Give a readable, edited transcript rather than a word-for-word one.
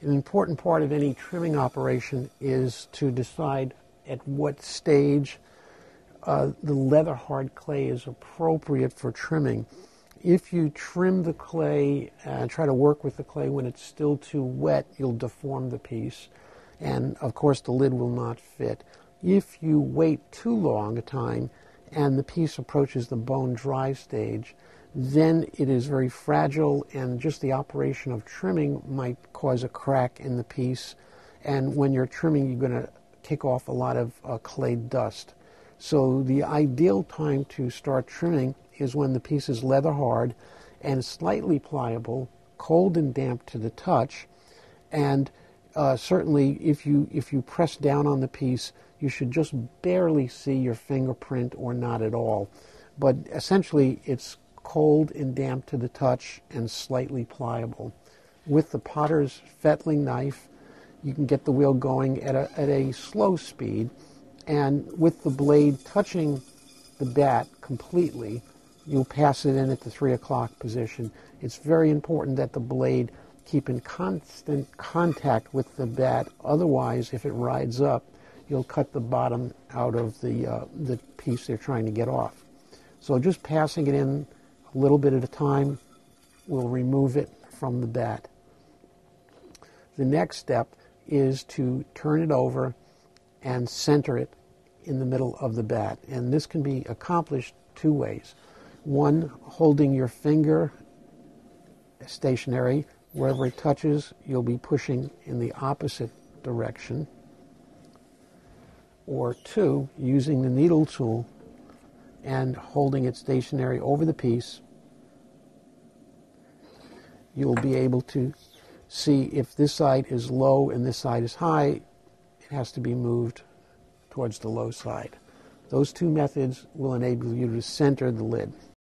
An important part of any trimming operation is to decide at what stage the leather hard clay is appropriate for trimming. If you trim the clay and try to work with the clay when it's still too wet, you'll deform the piece, and of course the lid will not fit. If you wait too long a time and the piece approaches the bone dry stage, then it is very fragile, and just the operation of trimming might cause a crack in the piece, and when you're trimming you're going to take off a lot of clay dust. So the ideal time to start trimming is when the piece is leather hard and slightly pliable, cold and damp to the touch, and certainly if you press down on the piece, you should just barely see your fingerprint or not at all. But essentially it's cold and damp to the touch and slightly pliable. With the potter's fettling knife, you can get the wheel going at a slow speed, and with the blade touching the bat completely, you'll pass it in at the 3 o'clock position. It's very important that the blade keep in constant contact with the bat. Otherwise, if it rides up, you'll cut the bottom out of the piece they're trying to get off. So just passing it in a little bit at a time will remove it from the bat. The next step is to turn it over and center it in the middle of the bat. And this can be accomplished two ways. One, holding your finger stationary. Wherever it touches, you'll be pushing in the opposite direction. Or two, using the needle tool and holding it stationary over the piece, you'll be able to see if this side is low and this side is high. It has to be moved towards the low side. Those two methods will enable you to center the lid.